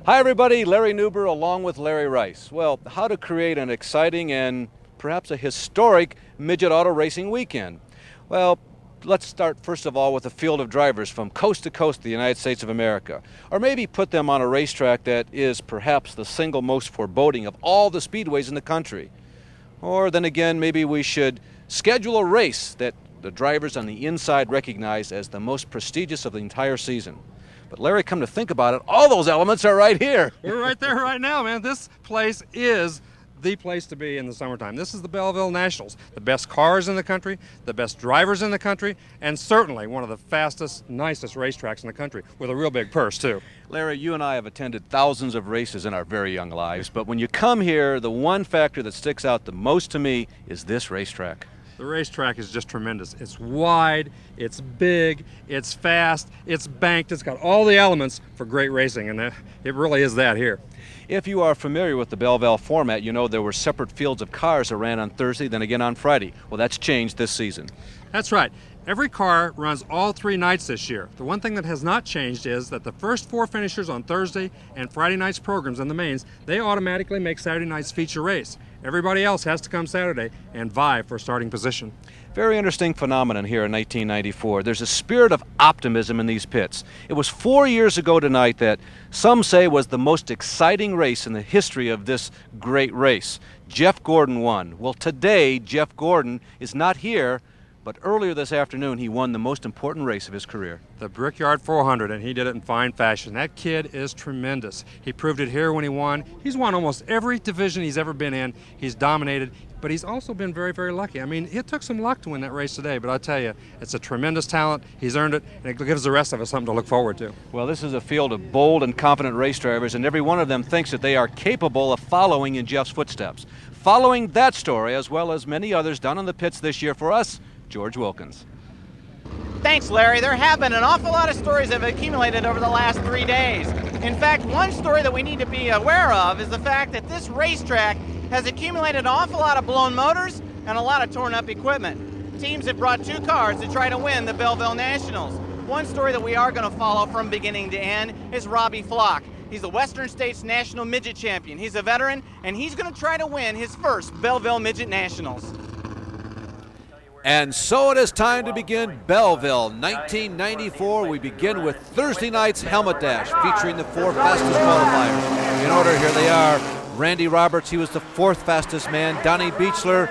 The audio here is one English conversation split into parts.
Hi everybody, Larry Newber along with Larry Rice. Well, how to create an exciting and perhaps a historic midget auto racing weekend? Well, let's start first of all with a field of drivers from coast to coast of the United States of America. Or maybe put them on a racetrack that is perhaps the single most foreboding of all the speedways in the country. Or then again, maybe we should schedule a race that the drivers on the inside recognize as the most prestigious of the entire season. But Larry, come to think about it, all those elements are right here. We're right there right now, man. This place is the place to be in the summertime. This is the Belleville Nationals. The best cars in the country, the best drivers in the country, and certainly one of the fastest, nicest racetracks in the country, with a real big purse, too. Larry, you and I have attended thousands of races in our very young lives, but when you come here, the one factor that sticks out the most to me is this racetrack. The racetrack is just tremendous. It's wide, it's big, it's fast, it's banked, it's got all the elements for great racing, and it really is that here. If you are familiar with the Belleville format, you know there were separate fields of cars that ran on Thursday, then again on Friday. Well, that's changed this season. That's right. Every car runs all 3 nights this year. The one thing that has not changed is that the first 4 finishers on Thursday and Friday night's programs in the mains, they automatically make Saturday night's feature race. Everybody else has to come Saturday and vie for starting position. Very interesting phenomenon here in 1994. There's a spirit of optimism in these pits. It was 4 years ago tonight that some say was the most exciting race in the history of this great race. Jeff Gordon won. Well, today Jeff Gordon is not here, but earlier this afternoon he won the most important race of his career. The Brickyard 400, and he did it in fine fashion. That kid is tremendous. He proved it here when he won. He's won almost every division he's ever been in. He's dominated, but he's also been very, very lucky. I mean, it took some luck to win that race today, but I'll tell you, it's a tremendous talent. He's earned it, and it gives the rest of us something to look forward to. Well, this is a field of bold and confident race drivers, and every one of them thinks that they are capable of following in Jeff's footsteps. Following that story, as well as many others down in the pits this year for us, George Wilkins. Thanks, Larry. There have been an awful lot of stories that have accumulated over the last 3 days. In fact, one story that we need to be aware of is the fact that this racetrack has accumulated an awful lot of blown motors and a lot of torn up equipment. Teams have brought 2 cars to try to win the Belleville Nationals. One story that we are going to follow from beginning to end is Robbie Flock. He's the Western States National Midget Champion. He's a veteran, and he's going to try to win his first Belleville Midget Nationals. And so it is time to begin Belleville 1994. We begin with Thursday night's Helmet Dash featuring the 4 fastest qualifiers. In order, here they are. Randy Roberts, he was the 4th fastest man. Donnie Beechler,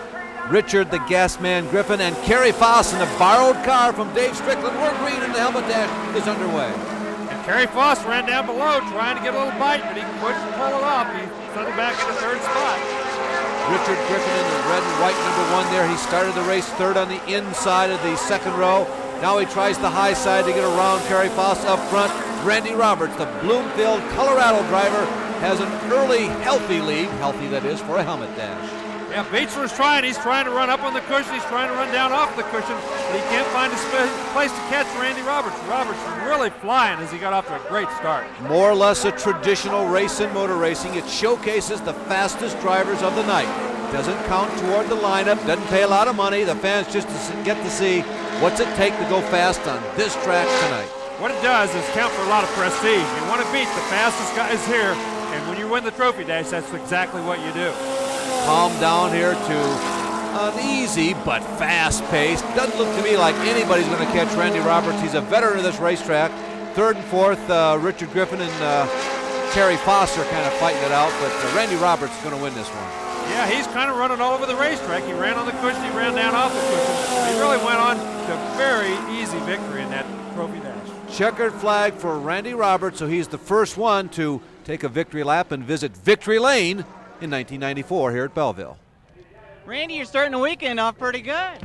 Richard the Gas Man Griffin, and Kerry Foss in the borrowed car from Dave Strickland. We're green and the Helmet Dash is underway. And Kerry Foss ran down below trying to get a little bite, but he couldn't pull it off. He settled back in the 3rd spot. Richard Griffin in the red and white #1 there. He started the race 3rd on the inside of the 2nd row. Now he tries the high side to get around Kerry Foss up front. Randy Roberts, the Bloomfield, Colorado driver, has an early, healthy lead. Healthy, that is, for a helmet dash. Yeah, Beechler's trying. He's trying to run up on the cushion. He's trying to run down off the cushion, but he can't find a place to catch Randy Roberts. Roberts really flying as he got off to a great start. More or less a traditional race in motor racing. It showcases the fastest drivers of the night. Doesn't count toward the lineup, doesn't pay a lot of money. The fans just get to see what's it take to go fast on this track tonight. What it does is count for a lot of prestige. You want to beat the fastest guys here, and when you win the trophy dash, that's exactly what you do. Calm down here to an easy but fast pace. Doesn't look to me like anybody's going to catch Randy Roberts. He's a veteran of this racetrack. 3rd and 4th, Richard Griffin and Terry Foss are kind of fighting it out, but Randy Roberts is going to win this one. Yeah, he's kind of running all over the racetrack. He ran on the cushion, he ran down off the cushion. He really went on to a very easy victory in that trophy dash. Checkered flag for Randy Roberts, so he's the first one to take a victory lap and visit Victory Lane in 1994 here at Belleville. Randy, you're starting the weekend off pretty good.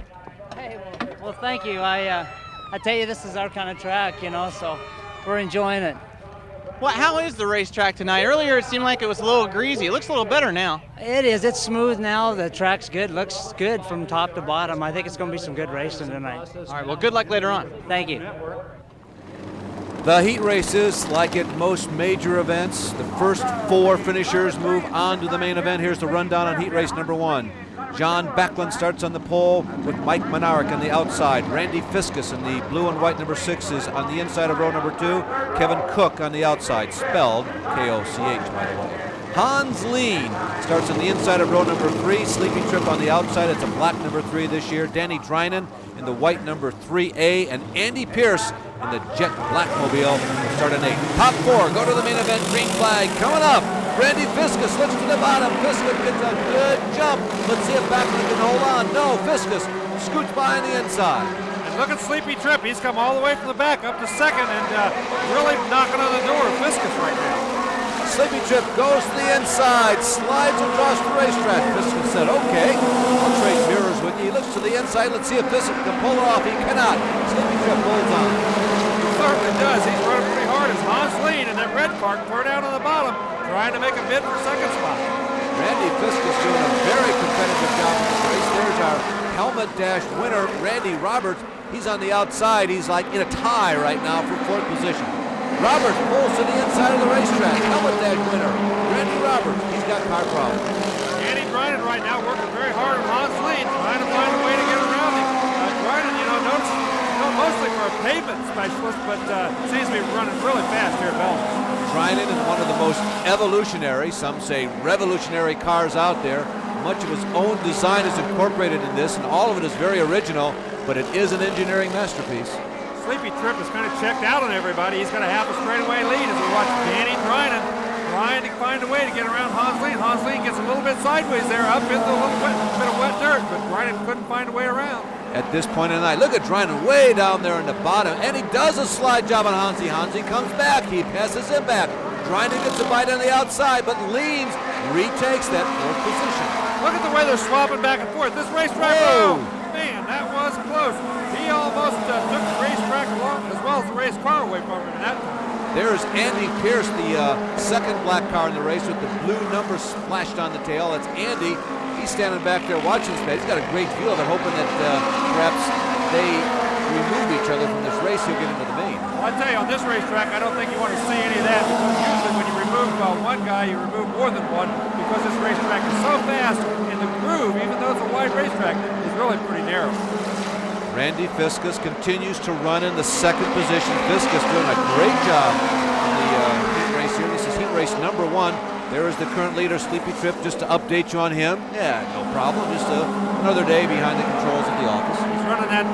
Hey, well, thank you. I tell you, this is our kind of track, you know, so we're enjoying it. Well, how is the racetrack tonight? Earlier it seemed like it was a little greasy. It looks a little better now. It is. It's smooth now. The track's good. Looks good from top to bottom. I think it's going to be some good racing tonight. All right, well, good luck later on. Thank you. The heat races, like at most major events, the first 4 finishers move on to the main event. Here's the rundown on heat race number 1. John Backlund starts on the pole with Mike Monarch on the outside. Randy Fiskus in the blue and white number 6 is on the inside of row number 2. Kevin Cook on the outside, spelled K-O-C-H, by the way. Hans Lean starts on the inside of row number 3. Sleepy Trip on the outside. It's a black number 3 this year. Danny Drynan in the white number 3A. And Andy Pierce in the jet blackmobile start an 8. Top 4 go to the main event. Green flag coming up. Randy Fiskus looks to the bottom. Fiskus gets a good jump. Let's see if Backlund can hold on. No, Fiskus scoots by on the inside. And look at Sleepy Trip. He's come all the way from the back up to second and really knocking on the door of Fiskus right now. Sleepy Trip goes to the inside, slides across the racetrack. Fiskus said, okay, I'll trade mirrors with you. He looks to the inside. Let's see if Fiskus can pull it off. He cannot. Sleepy Trip holds on. He certainly does. He's running pretty hard as Hans Lean and that red car tore down on the bottom, trying to make a bid for second spot. Randy Fiskus doing a very competitive job in this race. There's our helmet dash winner, Randy Roberts. He's on the outside. He's like in a tie right now for 4th position. Roberts pulls to the inside of the racetrack. Helmet dash winner, Randy Roberts. He's got car problems. Danny Drynan right now working very hard on Hans Lean, trying to find a way to get around him. Drynan, notice, mostly for a pavement specialist, but seems to be running really fast here at Belleville. Drynan in one of the most evolutionary, some say revolutionary cars out there. Much of his own design is incorporated in this, and all of it is very original, but it is an engineering masterpiece. Sleepy Trip is kind of checked out on everybody. He's going to have a straightaway lead as we watch Danny Drynan trying to find a way to get around Hans Lean. Hans Lean gets a little bit sideways there, up into a little bit of wet dirt, but Drynan couldn't find a way around. At this point in the night, look at Drynan way down there in the bottom, and he does a slide job on Hansi. Hansi comes back, he passes him back. Drynan gets a bite on the outside, but Leans retakes that 4th position. Look at the way they're swapping back and forth. This racetrack, oh man, that was close. He almost took the racetrack along as well as the race car away from him in that time. There's Andy Pierce, the second black car in the race with the blue number splashed on the tail. That's Andy. He's standing back there watching space. He's got a great feel of it, hoping that perhaps they remove each other from this race. He'll get into the main. Well, I tell you, on this racetrack, I don't think you want to see any of that, because usually when you remove one guy, you remove more than one, because this racetrack is so fast, and the groove, even though it's a wide racetrack, is really pretty narrow. Randy Fiskus continues to run in the 2nd position. Fiskus doing a great job in the heat race here. This is heat race number 1. There is the current leader, Sleepy Trip, just to update you on him. Yeah, no problem. Just another day behind the controls at the office. He's running that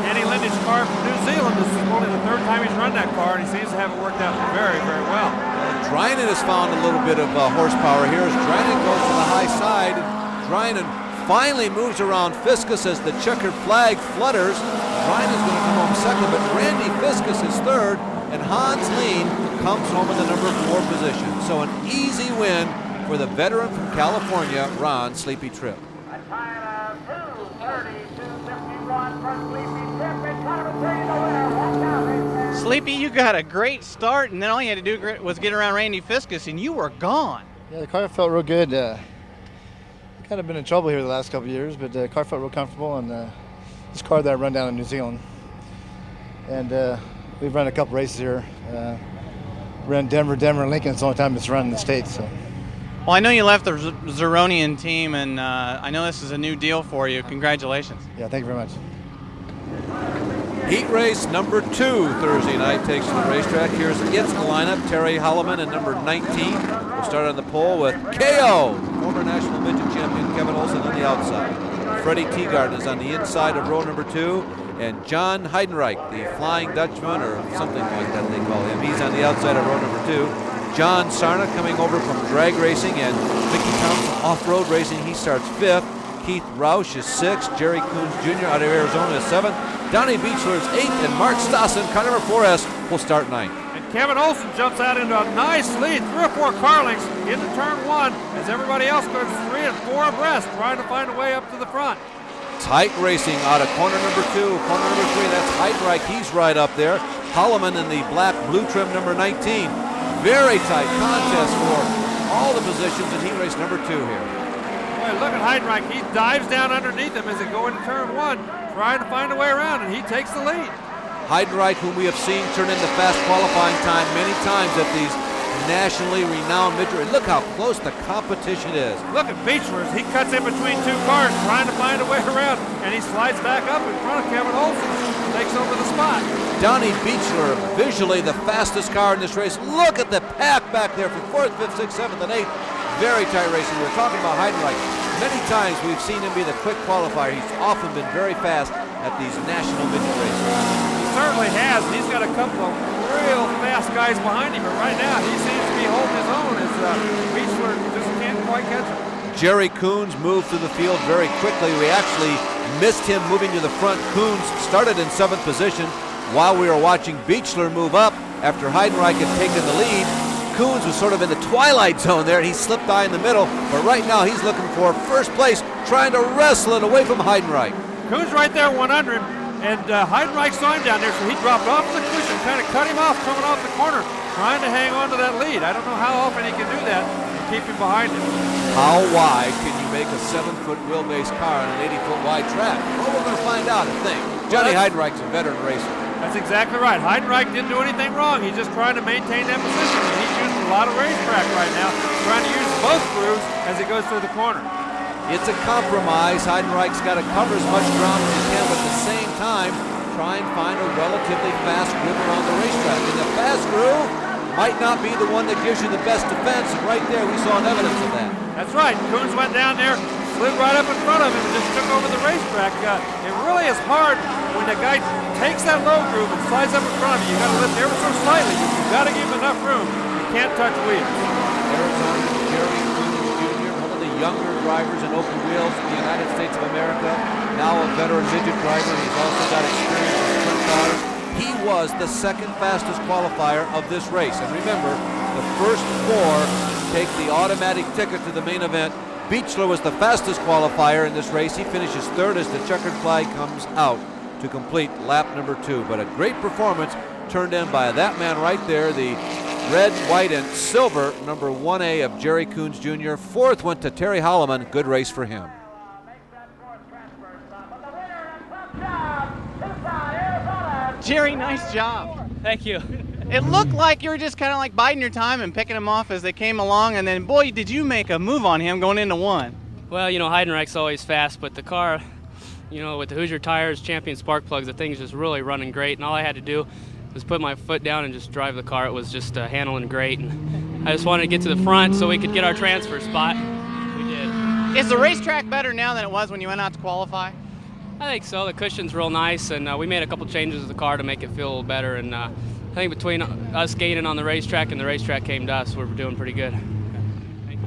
Danny Lindage car from New Zealand. This is only the 3rd time he's run that car, and he seems to have it worked out very, very well. Drynan has found a little bit of horsepower here as Drynan goes to the high side. Drynan finally moves around Fiskus as the checkered flag flutters. Drynan's going to come home 2nd, but Randy Fiskus is 3rd, and Hans Lean comes home in the number 4 position. So an easy win for the veteran from California, Ron Sleepy Trip. A time of 2:32:51 for Sleepy Trip. It's time to tell you the winner. Watch out. Sleepy, you got a great start, and then all you had to do was get around Randy Fiskus, and you were gone. Yeah, the car felt real good. Kind of been in trouble here the last couple of years, but the car felt real comfortable, and this car that I run down in New Zealand. And we've run a couple races here. Ran Denver, and Lincoln. It's the only time it's run in the States. So. Well, I know you left the Zeronian team, and I know this is a new deal for you. Congratulations. Yeah, thank you very much. Heat race number 2 Thursday night takes to the racetrack. Here's its lineup. Terry Holloman in number 19. We'll start on the pole with KO, former national midget champion Kevin Olson on the outside. Freddie Teagarden is on the inside of row number 2. And John Heidenreich, the Flying Dutchman, or something like that they call him. He's on the outside of row number 2. John Sarna coming over from drag racing and Mickey Thompson off-road racing. He starts 5th. Keith Roush is 6th. Jerry Coons Jr. out of Arizona is 7th. Donnie Beechler is 8th. And Mark Stassen, car number 4S, will start 9th. And Kevin Olson jumps out into a nice lead, 3 or 4 car lengths into turn 1, as everybody else goes 3 and 4 abreast, trying to find a way up to the front. Tight racing out of corner number 2, corner number 3, that's Heidreich, he's right up there. Holloman in the black blue trim number 19. very tight contest for all the positions in heat race number 2 here. Boy, look at Heidenreich. He dives down underneath him as they go into turn 1, trying to find a way around, and he takes the lead. Heidenreich, whom we have seen turn into fast qualifying time many times at these nationally renowned midget. Look how close the competition is. Look at Beechler as he cuts in between 2 cars trying to find a way around, and he slides back up in front of Kevin Olsen, takes over the spot. Donnie Beechler, visually the fastest car in this race. Look at the pack back there from 4th, 5th, 6th, 7th, and 8th. Very tight racing. We were talking about Heidenreich. Many times we've seen him be the quick qualifier. He's often been very fast at these national midget races. He certainly has. He's got a couple of real fast guys behind him, but right now he seems to be holding his own as Beechler just can't quite catch him. Jerry Coons moved through the field very quickly. We actually missed him moving to the front. Coons started in 7th position while we were watching Beechler move up after Heidenreich had taken the lead. Coons was sort of in the twilight zone there, and he slipped by in the middle, but right now he's looking for first place, trying to wrestle it away from Heidenreich. Coons right there went under him, and Heidenreich saw him down there, so he dropped off the cushion, kind of cut him off coming off the corner, trying to hang on to that lead. I don't know how often he can do that and keep him behind him. How wide can you make a 7-foot wheelbase car on an 80-foot wide track? Well, we're going to find out, I think. Johnny Heidenreich's a veteran racer. That's exactly right. Heidenreich didn't do anything wrong. He's just trying to maintain that position. And he's using a lot of racetrack right now, trying to use both grooves as he goes through the corner. It's a compromise. Heidenreich's got to cover as much ground as he can, but at the same time, try and find a relatively fast groove around the racetrack. And the fast groove might not be the one that gives you the best defense, and right there we saw an evidence of that. That's right. Coons went down there, slid right up in front of him, and just took over the racetrack. It really is hard when the guy takes that low groove and slides up in front of you. You got to lift ever so slightly, but you've got to give him enough room. You can't touch wheels. Arizona Jerry Coons Jr., one of the younger drivers in open wheels in the United States of America, now a veteran midget driver. He's also got experience in sprint cars. He was the 2nd fastest qualifier of this race. And remember, the first 4 take the automatic ticket to the main event. Beechler was the fastest qualifier in this race. He finishes 3rd as the checkered flag comes out to complete lap number 2. But a great performance turned in by that man right there, the red, white, and silver number 1A of Jerry Coons Jr. 4th went to Terry Holloman. Good race for him. Jerry, nice job. Thank you. It looked like you were just kind of like biding your time and picking them off as they came along, and then, boy, did you make a move on him going into 1. Well, you know, Heidenreich's always fast, but the car, you know, with the Hoosier tires, Champion spark plugs, the thing's just really running great, and all I had to do was put my foot down and just drive the car. It was just handling great, and I just wanted to get to the front so we could get our transfer spot. We did. Is the racetrack better now than it was when you went out to qualify? I think so. The cushion's real nice, and we made a couple changes to the car to make it feel a little better, and I think between us skating on the racetrack and the racetrack came to us, we're doing pretty good. Thank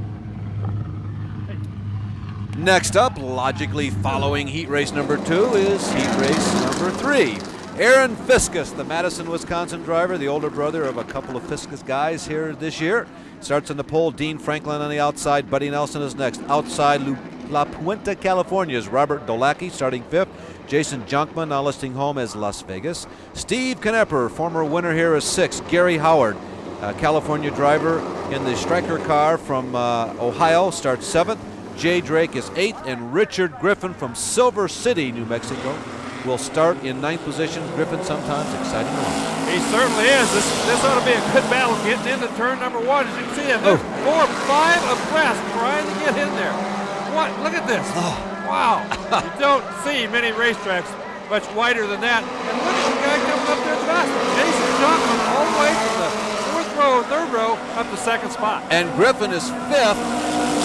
you. Next up, logically following heat race number 2, is heat race number 3. Aaron Fiskus, the Madison, Wisconsin driver, the older brother of a couple of Fiskus guys here this year. Starts on the pole, Dean Franklin on the outside, Buddy Nelson is next. Outside, La Puente, California's Robert Dolacki starting 5th. Jason Junkman now listing home as Las Vegas. Steve Knepper, former winner here, is 6th. Gary Howard, a California driver in the Stryker car from Ohio, starts 7th. Jay Drake is 8th, and Richard Griffin from Silver City, New Mexico, will start in 9th position. Griffin sometimes exciting to watch. He certainly is. This ought to be a good battle getting into turn number 1. As you can see, there's 4 or 5 abreast trying to get in there. What? Look at this. Wow. You don't see many racetracks much wider than that. And look at the guy coming up there fast. Jason Johnson all the way from the 4th row, 3rd row, up to 2nd spot. And Griffin is 5th,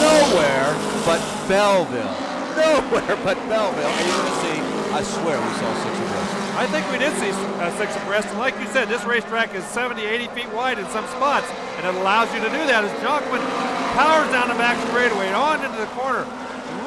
nowhere but Belleville. Nowhere but Belleville. Are you going to see? I swear we saw 6 abreast. I think we did see 6 abreast. And like you said, this racetrack is 70, 80 feet wide in some spots. And it allows you to do that as Jonkman powers down the back straightaway and on into the corner.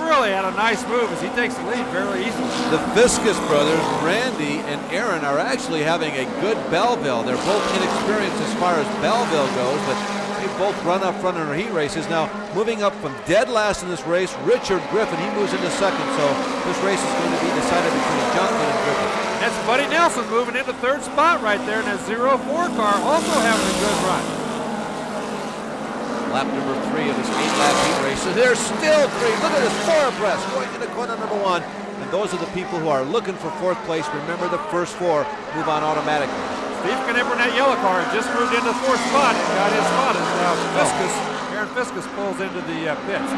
Really had a nice move as he takes the lead fairly easily. The Fiskus brothers, Randy and Aaron, are actually having a good Belleville. They're both inexperienced as far as Belleville goes, but they both run up front in our heat races. Now, moving up from dead last in this race, Richard Griffin, he moves into 2nd, so this race is going to be decided between Johnson and Griffin. That's Buddy Nelson moving into 3rd spot right there in that 0-4 car, also having a good run. Lap number 3 of this 8-lap heat race. So there's still 3. Look at this, 4 abreast going into corner number 1. And those are the people who are looking for 4th place. Remember, the first 4 move on automatically. Steve Knipper in that yellow car just moved into the 4th spot and got his spot. And now Aaron Fiskus pulls into the pits.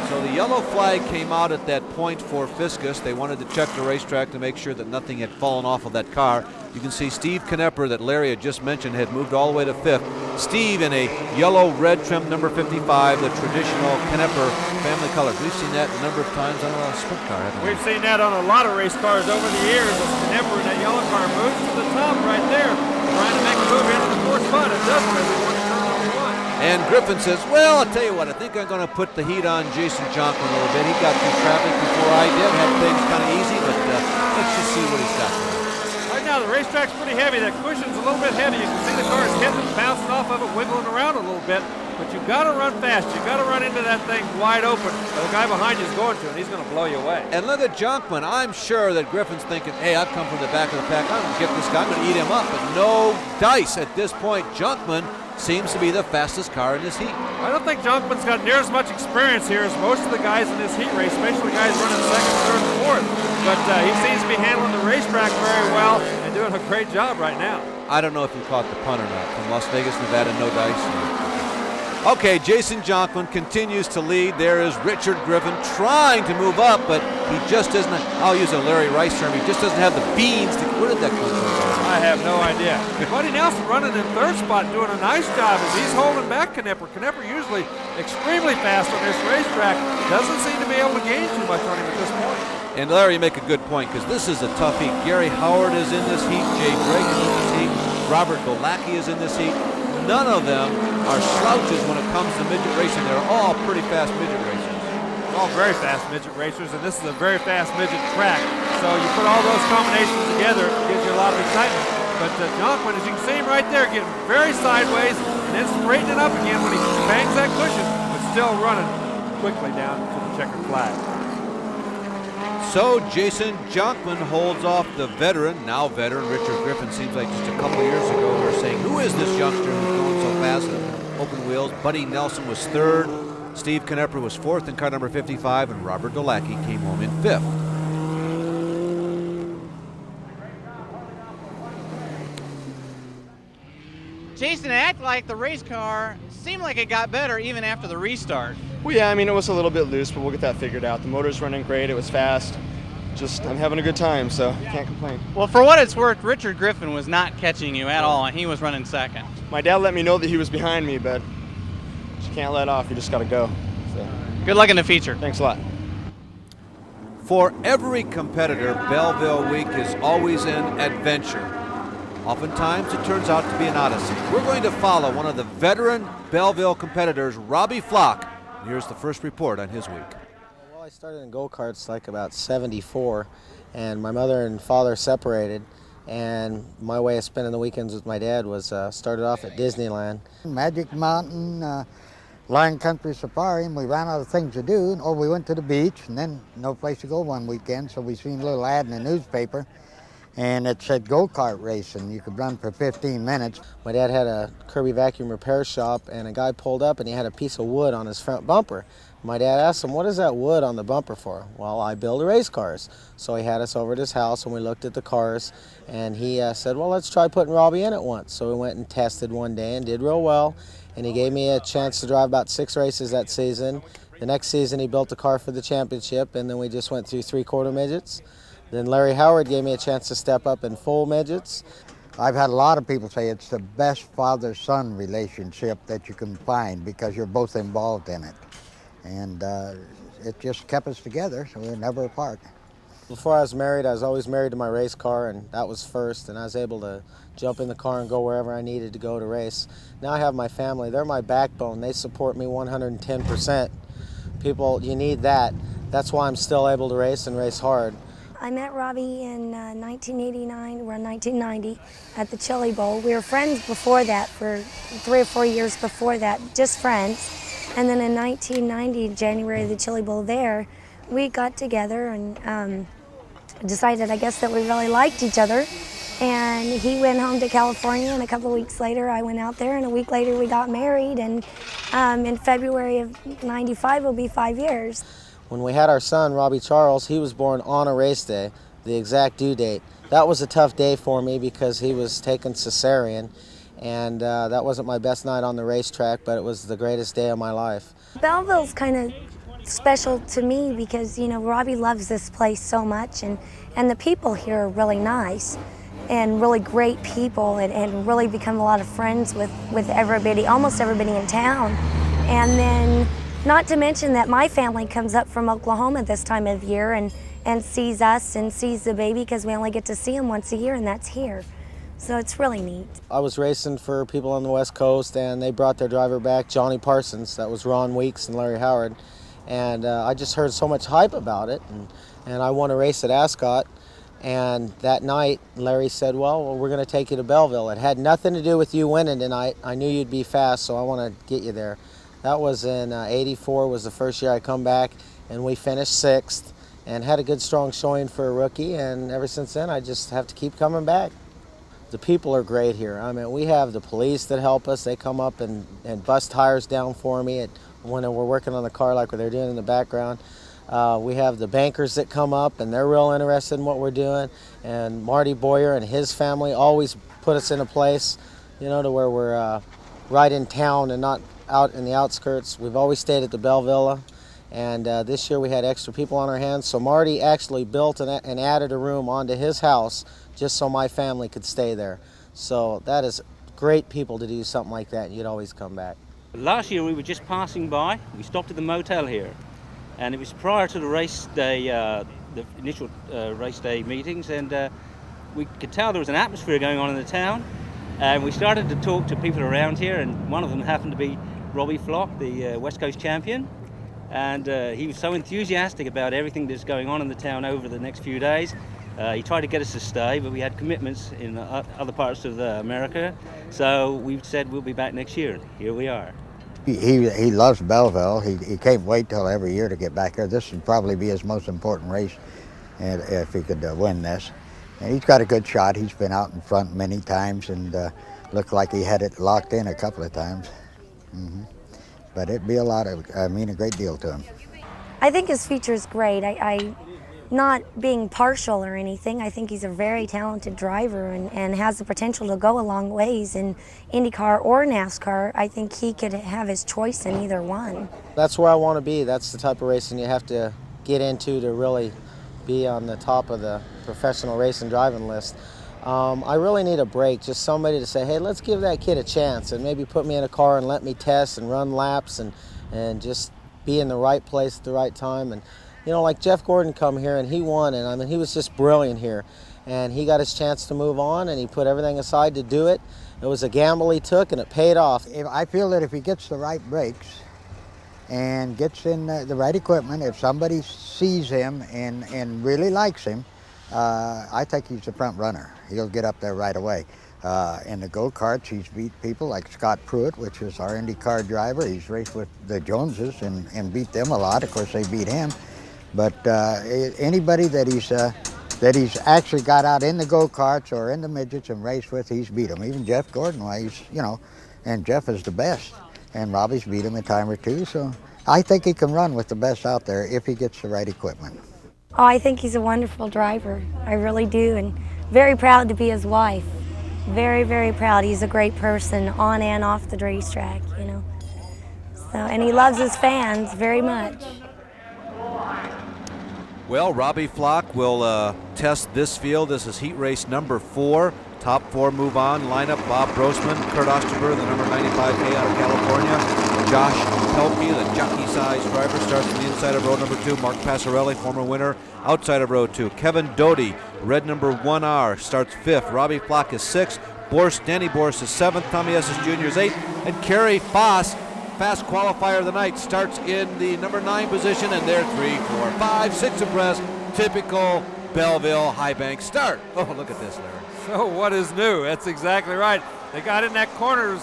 So the yellow flag came out at that point for Fiskus. They wanted to check the racetrack to make sure that nothing had fallen off of that car. You can see Steve Knipper, that Larry had just mentioned, had moved all the way to 5th. Steve in a yellow-red trim number 55, the traditional Knipper family colors. We've seen that a number of times on a sprint car, haven't we? We've seen that on a lot of race cars over the years. As Knipper in that yellow car moves to the top right there, trying to make a move into the 4th spot. It doesn't really want to turn number 1. And Griffin says, well, I'll tell you what, I think I'm going to put the heat on Jason Jonquin a little bit. He got through traffic before I did, had things kind of easy, but let's just see what he's got. Right now, the racetrack's pretty heavy. That cushion's a little bit heavy. You can see the car's hitting and bouncing off of it, wiggling around a little bit. But you've got to run fast. You've got to run into that thing wide open. The guy behind you is going to, and he's going to blow you away. And look at Jonquin. I'm sure that Griffin's thinking, hey, I've come from the back of the pack. I'm going to get this guy. I'm going to eat him up. But no dice at this point. Jonquin seems to be the fastest car in this heat. I don't think Jonquin's got near as much experience here as most of the guys in this heat race, especially the guys running 2nd, 3rd, and 4th. But he seems to be handling the racetrack very well and doing a great job right now. I don't know if you caught the pun or not. From Las Vegas, Nevada, no dice. Okay, Jason Jonquin continues to lead. There is Richard Griffin trying to move up, but he just doesn't, I'll use a Larry Rice term, he just doesn't have the beans to, where did that come from? I have no idea. Buddy Nelson running in 3rd spot, doing a nice job as he's holding back Knipper. Knipper usually extremely fast on this racetrack. Doesn't seem to be able to gain too much on him at this point. And Larry, you make a good point, because this is a tough heat. Gary Howard is in this heat, Jay Drake is in this heat, Robert Golacki is in this heat. None of them are slouches when it comes to midget racing. They're all pretty fast midget racers. All very fast midget racers, and this is a very fast midget track. So you put all those combinations together, it gives you a lot of excitement. But Jonquin, as you can see him right there, getting very sideways and then straightening up again when he bangs that cushion, but still running quickly down to the checkered flag. So Jason Jonquin holds off the veteran, now veteran, Richard Griffin. Seems like just a couple of years ago we were saying, who is this youngster who's going so fast on open wheels? Buddy Nelson was 3rd, Steve Knipper was 4th in car number 55, and Robert Golacki came home in 5th. Jason, it acted like the race car seemed like it got better even after the restart. Well, yeah, I mean, it was a little bit loose, but we'll get that figured out. The motor's running great. It was fast. I'm having a good time, so can't complain. Well, for what it's worth, Richard Griffin was not catching you at all, and he was running 2nd. My dad let me know that he was behind me, but you can't let off. You just got to go. So. Good luck in the feature. Thanks a lot. For every competitor, Belleville Week is always an adventure. Oftentimes, it turns out to be an odyssey. We're going to follow one of the veteran Belleville competitors, Robbie Flock. Here's the first report on his week. Well, I started in go-karts like about 74, and my mother and father separated, and my way of spending the weekends with my dad was started off at Disneyland. Magic Mountain, Lion Country Safari, and we ran out of things to do, or we went to the beach, and then no place to go one weekend, so we seen a little ad in the newspaper, and it said go-kart racing. You could run for 15 minutes. My dad had a Kirby vacuum repair shop, and a guy pulled up and he had a piece of wood on his front bumper. My dad asked him, what is that wood on the bumper for? Well, I build race cars. So he had us over at his house and we looked at the cars, and he said, well, let's try putting Robbie in it once. So we went and tested one day and did real well, and he gave me a chance to drive about 6 races that season. The next season he built a car for the championship, and then we just went through 3/4 midgets. Then Larry Howard gave me a chance to step up in full midgets. I've had a lot of people say it's the best father-son relationship that you can find because you're both involved in it. And it just kept us together, so we were never apart. Before I was married, I was always married to my race car, and that was first, and I was able to jump in the car and go wherever I needed to go to race. Now I have my family. They're my backbone. They support me 110%. People, you need that. That's why I'm still able to race and race hard. I met Robbie in 1989 or 1990 at the Chili Bowl. We were friends before that for 3 or 4 years before that, just friends. And then in 1990, January, the Chili Bowl there, we got together and decided, I guess, that we really liked each other. And he went home to California, and a couple of weeks later I went out there, and a week later we got married, and in February of '95 will be 5 years. When we had our son, Robbie Charles, he was born on a race day, the exact due date. That was a tough day for me because he was taken cesarean, and that wasn't my best night on the racetrack, but it was the greatest day of my life. Belleville's kind of special to me because, you know, Robbie loves this place so much, and the people here are really nice and really great people, and really become a lot of friends with everybody, almost everybody in town. And then, not to mention that my family comes up from Oklahoma this time of year and sees us and sees the baby, because we only get to see him once a year, and that's here. So it's really neat. I was racing for people on the West Coast, and they brought their driver back, Johnny Parsons. That was Ron Weeks and Larry Howard. And I just heard so much hype about it, and I won a race at Ascot. And that night, Larry said, well, we're going to take you to Belleville. It had nothing to do with you winning tonight. I knew you'd be fast, so I want to get you there. That was in '84, was the first year I come back, and we finished 6th and had a good, strong showing for a rookie. And ever since then, I just have to keep coming back. The people are great here. I mean, we have the police that help us. They come up and bust tires down for me when we're working on the car, like what they're doing in the background. We have the bankers that come up, and they're real interested in what we're doing. And Marty Boyer and his family always put us in a place, you know, to where we're right in town and not out in the outskirts. We've always stayed at the Bell Villa, and this year we had extra people on our hands. So Marty actually built and added a room onto his house just so my family could stay there. So that is great people to do something like that, and you'd always come back. Last year we were just passing by. We stopped at the motel here, and it was prior to the race day, the initial race day meetings, and we could tell there was an atmosphere going on in the town. And we started to talk to people around here, and one of them happened to be Robbie Flock, the West Coast champion. And he was so enthusiastic about everything that's going on in the town over the next few days. He tried to get us to stay, but we had commitments in other parts of America. So we said we'll be back next year. Here we are. He loves Belleville. He can't wait till every year to get back here. This would probably be his most important race, and if he could win this. And he's got a good shot. He's been out in front many times, and looked like he had it locked in a couple of times. But it'd be a great deal to him. I think his future is great. I not being partial or anything, I think he's a very talented driver and has the potential to go a long ways in IndyCar or NASCAR. I think he could have his choice in either one. That's where I want to be. That's the type of racing you have to get into to really be on the top of the professional racing driving list. I really need a break, just somebody to say, hey, let's give that kid a chance, and maybe put me in a car and let me test and run laps and just be in the right place at the right time. And you know, like Jeff Gordon come here and he won, and I mean, he was just brilliant here. And he got his chance to move on, and he put everything aside to do it. It was a gamble he took, and it paid off. I feel that if he gets the right brakes and gets in the right equipment, if somebody sees him and really likes him, I think he's the front runner. He'll get up there right away. In the go-karts, he's beat people like Scott Pruitt, which is our IndyCar driver. He's raced with the Joneses and beat them a lot. Of course, they beat him. But anybody that he's actually got out in the go-karts or in the midgets and raced with, he's beat them. Even Jeff Gordon, and Jeff is the best. And Robbie's beat him a time or two. So I think he can run with the best out there if he gets the right equipment. Oh, I think he's a wonderful driver. I really do, and very proud to be his wife. Very, very proud. He's a great person on and off the racetrack, you know. So, and he loves his fans very much. Well, Robbie Flock will test this field. This is heat race number 4. Top 4 move on. Lineup: Bob Brosman, Kurt Osterberg, the number 95K out of California. Josh Pelkey, the jockey-sized driver, starts on the inside of row number 2. Mark Passarelli, former winner, outside of row 2. Kevin Doty, red number 1R, starts 5th. Robbie Flock is 6th. Danny Borst is 7th. Tommy Esses Jr. is 8th. And Kerry Foss, fast qualifier of the night, starts in the number 9 position, and they're 3, 4, 5, 6 abreast. Typical Belleville high bank start. Oh, look at this, Larry. So what is new? That's exactly right. They got in that corner.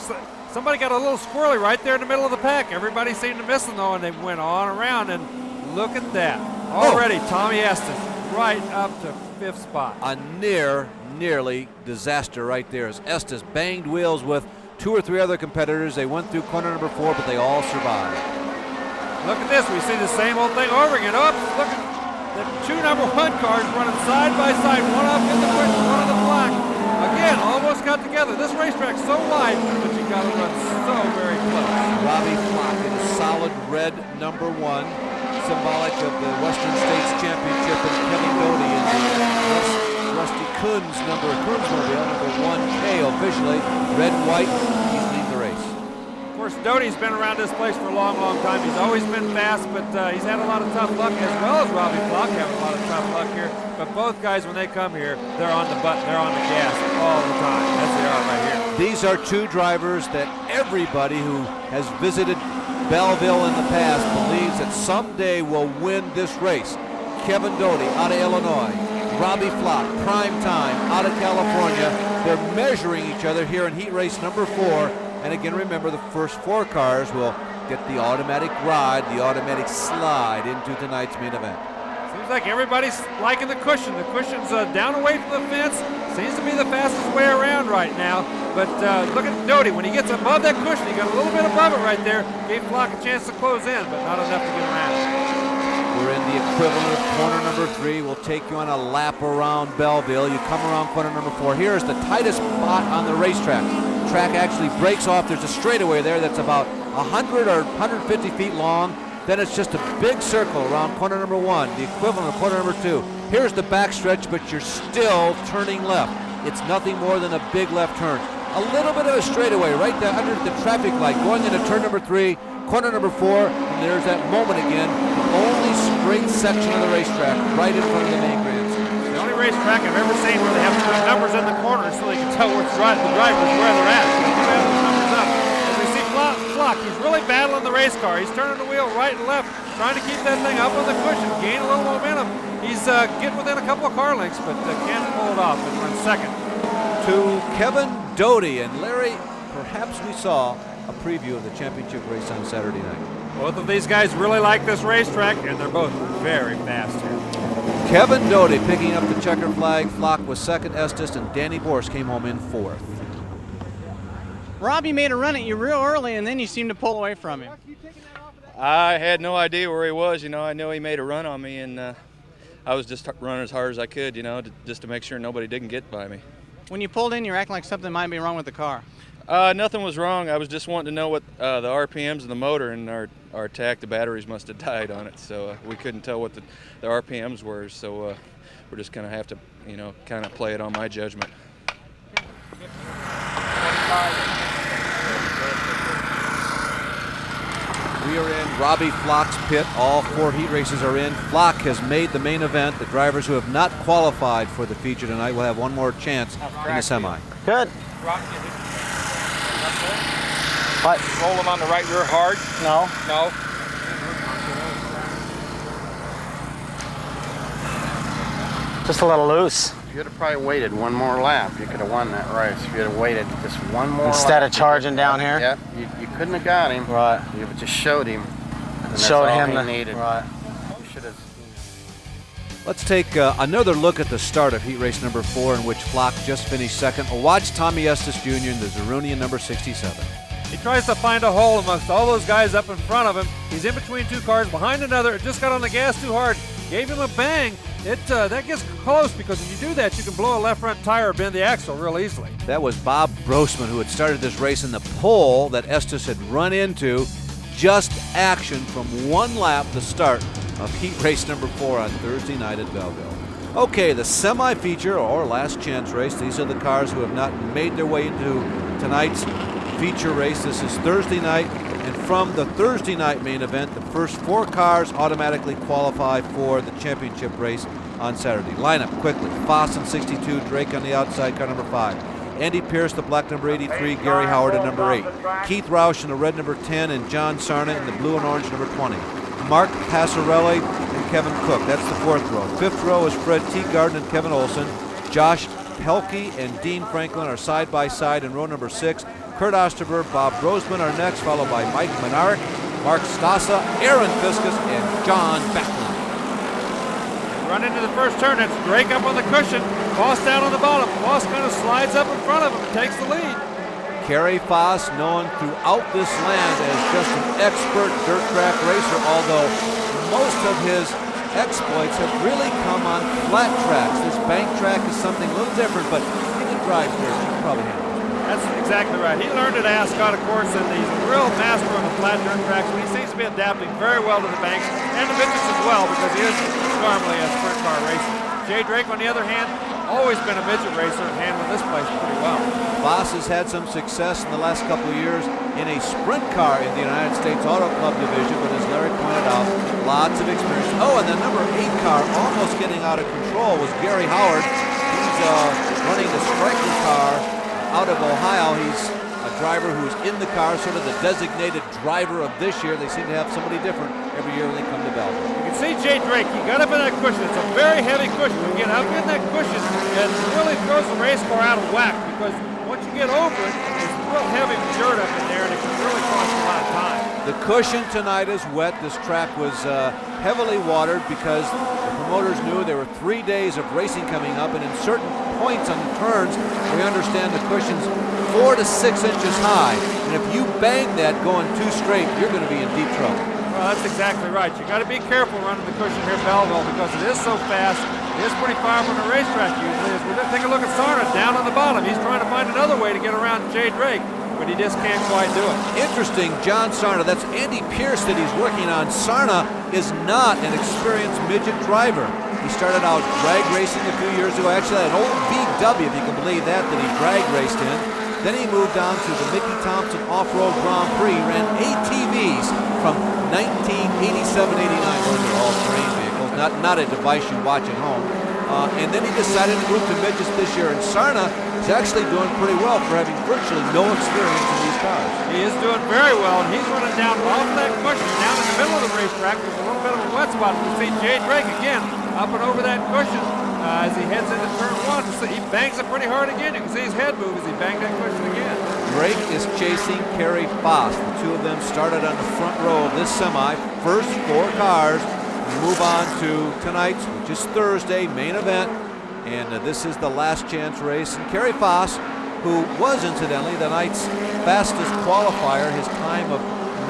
Somebody got a little squirrely right there in the middle of the pack. Everybody seemed to miss them, though, and they went on around, and look at that. Already, Tommy Estes right up to 5th spot. A near nearly disaster right there as Estes banged wheels with 2 or 3 other competitors. They went through corner number 4, but they all survived. Look at this. We see the same old thing over again. Oops, look at the 2 number 1 cars running side by side, one up in the cushion, one in the black. Again, almost got together. This racetrack's so wide, but you got to run so very close. Robbie Flock in a solid red number 1, symbolic of the Western States Championship, and Kevin Doty in the Rusty Kuhn's Mobile, number 1K officially, red and white. He's leading the race. Of course, Doty's been around this place for a long, long time. He's always been fast, but he's had a lot of tough luck, as well as Robbie Flock having a lot of tough luck here. But both guys, when they come here, they're on the button, they're on the gas all the time, as they are right here. These are 2 drivers that everybody who has visited Belleville in the past believes that someday will win this race. Kevin Doty out of Illinois, Robbie Flock, prime time, out of California. They're measuring each other here in heat race number 4. And again, remember, the first 4 cars will get the automatic ride, the automatic slide into tonight's main event. Seems like everybody's liking the cushion. The cushion's down away from the fence. Seems to be the fastest way around right now. But look at Doty. When he gets above that cushion, he got a little bit above it right there. Gave Flock a chance to close in, but not enough to get around. We're in the equivalent of corner number 3. We'll take you on a lap around Belleville. You come around corner number 4. Here's the tightest spot on the racetrack. The track actually breaks off. There's a straightaway there that's about 100 or 150 feet long. Then it's just a big circle around corner number 1, the equivalent of corner number 2. Here's the backstretch, but you're still turning left. It's nothing more than a big left turn. A little bit of a straightaway right there under the traffic light going into turn number 3, corner number 4, and there's that moment again, the only straight section of the racetrack right in front of the main grandstand. The only racetrack I've ever seen where they have to put numbers in the corners so they can tell which the drivers where they're at. So you have those numbers up. As we see Flock, he's really battling the race car. He's turning the wheel right and left, trying to keep that thing up on the cushion, gain a little momentum. He's getting within a couple of car lengths, but can't pull it off and run second. To Kevin Doty, and Larry, perhaps we saw a preview of the championship race on Saturday night. Both of these guys really like this racetrack, and they're both very fast here. Kevin Doty picking up the checker flag. Flock was second, Estes, and Danny Borst came home in 4th. Robbie made a run at you real early, and then you seemed to pull away from him. I had no idea where he was. I knew he made a run on me, and I was just running as hard as I could, just to make sure nobody didn't get by me. When you pulled in, you're acting like something might be wrong with the car. Nothing was wrong. I was just wanting to know what the RPMs of the motor and our tach, the batteries must have died on it, so we couldn't tell what the RPMs were. So we're just gonna have to, kind of play it on my judgment. We are in Robbie Flock's pit. All 4 heat races are in. Flock has made the main event. The drivers who have not qualified for the feature tonight will have one more chance in the semi. Good. What? Roll them on the right rear hard? No. No. Just a little loose. If you'd have probably waited one more lap, you could have won that race. If you'd have waited just one more Instead lap. of charging down here? Yep. You couldn't have got him. Right. You just showed him. And that's Showed all him he needed. Right. You should have. Let's take another look at the start of heat race number 4, in which Flock just finished second. We'll watch Tommy Estes Jr. in the Zarunian number 67. He tries to find a hole amongst all those guys up in front of him. He's in between 2 cars behind another. It just got on the gas too hard. Gave him a bang. That gets close, because if you do that, you can blow a left front tire or bend the axle real easily. That was Bob Brosman, who had started this race in the pole that Estes had run into. Just action from 1 lap, the start of heat race number 4 on Thursday night at Belleville. Okay, the semi-feature or last chance race. These are the cars who have not made their way into tonight's feature race. This is Thursday night, and from the Thursday night main event, the first 4 cars automatically qualify for the championship race on Saturday. Lineup quickly: Foss in 62, Drake on the outside, car number 5. Andy Pierce, the black number 83, Gary Howard in number 8. Keith Roush in the red number 10, and John Sarna in the blue and orange number 20. Mark Passarelli and Kevin Cook. That's the 4th row. 5th row is Fred Teagarden and Kevin Olson. Josh Pelkey and Dean Franklin are side by side in row number 6. Kurt Osterberg, Bob Brosman are next, followed by Mike Menard, Mark Stassa, Aaron Fiskus, and John Backlund. Run into the first turn. It's Drake up on the cushion. Foss down on the bottom. Foss kind of slides up in front of him and takes the lead. Kerry Foss, known throughout this land as just an expert dirt track racer, although most of his exploits have really come on flat tracks. This bank track is something a little different, but he can drive dirt. He can probably handle it. That's exactly right. He learned at Ascot, of course, and he's a real master on the flat dirt tracks, but he seems to be adapting very well to the banks and the midgets as well, because he is normally a sprint car racer. Jay Drake, on the other hand, always been a midget racer and handling this place pretty well. Foss has had some success in the last couple of years in a sprint car in the United States Auto Club division, but as Larry pointed out, lots of experience. Oh, and the number 8 car almost getting out of control was Gary Howard. He's running the striker car out of Ohio. He's a driver who's in the car, sort of the designated driver of this year. They seem to have somebody different every year when they come to Belleville. You can see Jay Drake, he got up in that cushion. It's a very heavy cushion. You get up in that cushion, it really throws the race car out of whack, because once you get over it, it's real heavy dirt up in there, and it can really cost a lot of time. The cushion tonight is wet. This track was heavily watered because the promoters knew there were 3 days of racing coming up, and in certain points on the turns, we understand the cushion's 4 to 6 inches high, and if you bang that going too straight, you're going to be in deep trouble. Well, that's exactly right. You got to be careful running the cushion here at Belleville, because it is so fast. It is pretty far from the racetrack usually. As we take a look at Sarna down on the bottom, he's trying to find another way to get around Jay Drake, but he just can't quite do it. Interesting, John Sarna. That's Andy Pierce that he's working on. Sarna is not an experienced midget driver. He started out drag racing a few years ago. Actually, an old VW, if you can believe that he drag raced in. Then he moved on to the Mickey Thompson Off-Road Grand Prix, ran ATVs from 1987-89. Those are all terrain vehicles, not a device you watch at home. And then he decided to move to midgets this year. And Sarna is actually doing pretty well for having virtually no experience in these cars. He is doing very well, and he's running down off that cushion, down in the middle of the racetrack. There's a little bit of a wet spot. You see Jay Drake again up and over that cushion as he heads into turn 1. He bangs it pretty hard again. You can see his head move as he banged that cushion again. Drake is chasing Kerry Foss. The two of them started on the front row of this semi. First 4 cars. We move on to tonight's, which is Thursday, main event. And this is the last chance race. And Kerry Foss, who was incidentally the night's fastest qualifier, his time of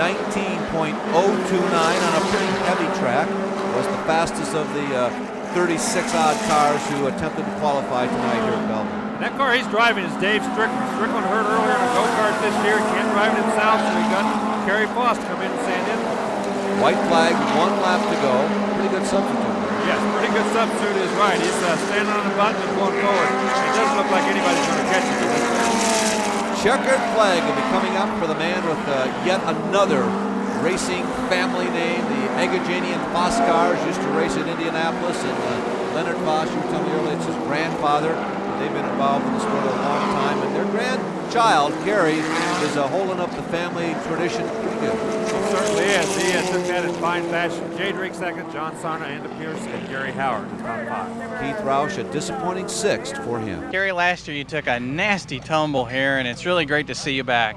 19.029 on a pretty heavy track, was the fastest of the 36-odd cars who attempted to qualify tonight here at Belleville. That car he's driving is Dave Strickland. Strickland hurt earlier in a go-kart this year. He can't drive it himself, so he got Kerry Foss to come in and stand in. White flag, 1 lap to go. Pretty good substitute. Yes, pretty good substitute is right. He's standing on the button and going forward. It doesn't look like anybody's going to catch him. Checkered flag will be coming up for the man with yet another racing family name. The Agajanian Foss cars used to race in Indianapolis, and Leonard Foss, you told me earlier, it's his grandfather. They've been involved in the sport a long time, and their grandchild, Kerry, is holding up the family tradition pretty good. He certainly is. He took that in fine fashion. Jay Drake second, John Sarna, Andy Pierce, and Gary Howard in top 5. Keith Roush, a disappointing 6th for him. Gary, last year you took a nasty tumble here, and it's really great to see you back.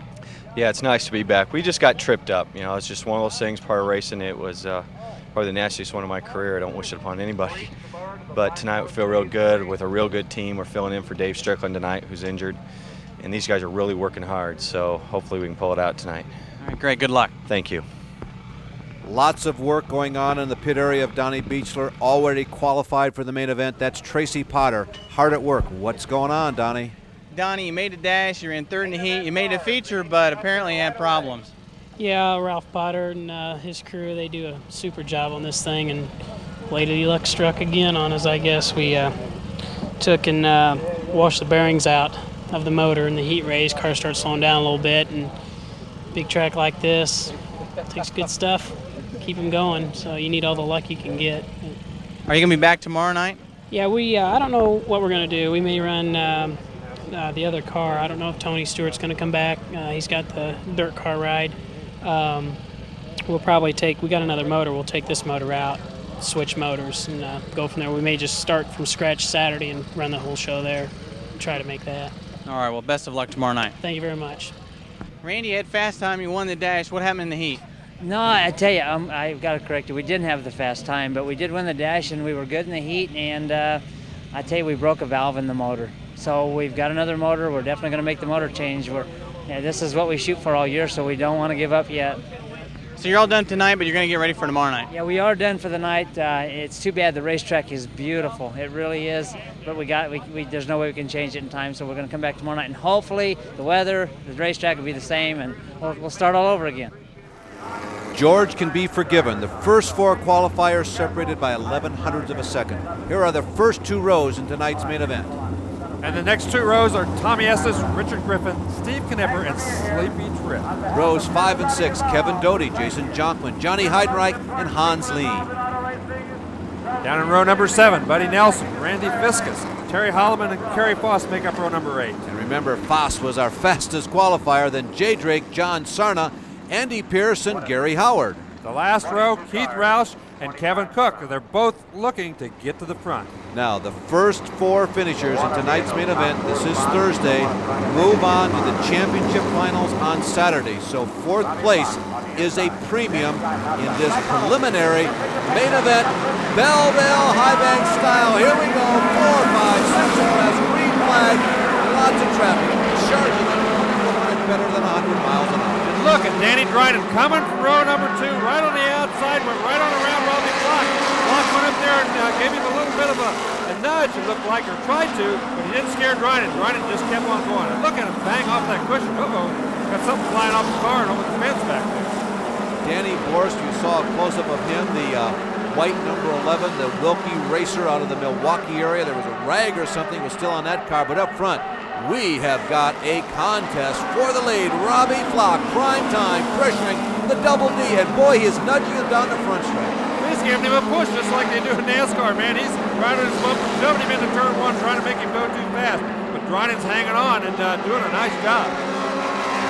Yeah, it's nice to be back. We just got tripped up. You know, it's just one of those things, part of racing. It was probably the nastiest one of my career. I don't wish it upon anybody. But tonight we feel real good with a real good team. We're filling in for Dave Strickland tonight, who's injured. And these guys are really working hard, so hopefully we can pull it out tonight. All right, great. Good luck. Thank you. Lots of work going on in the pit area of Donnie Beechler, already qualified for the main event. That's Tracy Potter, hard at work. What's going on, Donnie? Donnie, you made a dash. You're in 3rd in the heat. You made a feature, but apparently you had problems. Yeah, Ralph Potter and his crew, they do a super job on this thing, and Lady Luck struck again on us, I guess. We took and washed the bearings out of the motor in the heat race. Car starts slowing down a little bit, and big track like this takes good stuff, keep them going, so you need all the luck you can get. Are you going to be back tomorrow night? Yeah, I don't know what we're going to do. We may run the other car. I don't know if Tony Stewart's going to come back. He's got the dirt car ride. We'll probably we got another motor. We'll take this motor out, switch motors, and go from there. We may just start from scratch Saturday and run the whole show there and try to make that. All right, well, best of luck tomorrow night. Thank you very much. Randy, you had fast time. You won the dash. What happened in the heat? No, I tell you, I've got to correct you. We didn't have the fast time, but we did win the dash, and we were good in the heat, and I tell you, we broke a valve in the motor. So we've got another motor. We're definitely going to make the motor change. This is what we shoot for all year, so we don't want to give up yet. So you're all done tonight, but you're going to get ready for tomorrow night. Yeah, we are done for the night. It's too bad. The racetrack is beautiful. It really is. But there's no way we can change it in time, so we're going to come back tomorrow night, and hopefully the weather, the racetrack will be the same, and we'll start all over again. George can be forgiven. The first 4 qualifiers separated by 11/100ths of a second. Here are the first 2 rows in tonight's main event. And the next 2 rows are Tommy Estes, Richard Griffin, Steve Knipper, and Sleepy Trip. Rows 5 and 6, Kevin Doty, Jason Jonkman, Johnny Heidenreich, and Hans Lee. Down in row number 7, Buddy Nelson, Randy Fiskus, Terry Holloman, and Kerry Foss make up row number 8. And remember, Foss was our fastest qualifier, then Jay Drake, John Sarna, Andy Pierce, and Gary Howard. The last row, Keith Roush and Kevin Cook. They're both looking to get to the front. Now, the first 4 finishers in tonight's main event, this is Thursday, move on to the championship finals on Saturday. So 4th place is a premium in this preliminary main event, Belleville High Bank style. Here we go, 4, 5, 6 class, green flag, lots of traffic, charging at better than 100 miles an hour. Look at Danny Dryden coming from row number 2, right on the outside, went right on around Robbie Flock. Flock went up there and gave him a little bit of a nudge, it looked like, or tried to, but he didn't scare Dryden. Dryden just kept on going. And look at him bang off that cushion. Uh-oh, got something flying off the car and over the fence back there. Danny Borst, you saw a close-up of him, the white number 11, the Wilkie racer out of the Milwaukee area. There was a rag or something was still on that car, but up front, we have got a contest for the lead. Robbie Flock, prime time, pressuring the double D, and boy, he is nudging him down the front stretch. He's giving him a push just like they do in NASCAR, man. He's riding his bumper, shoving him into turn 1, trying to make him go too fast. But Dryden's hanging on and doing a nice job.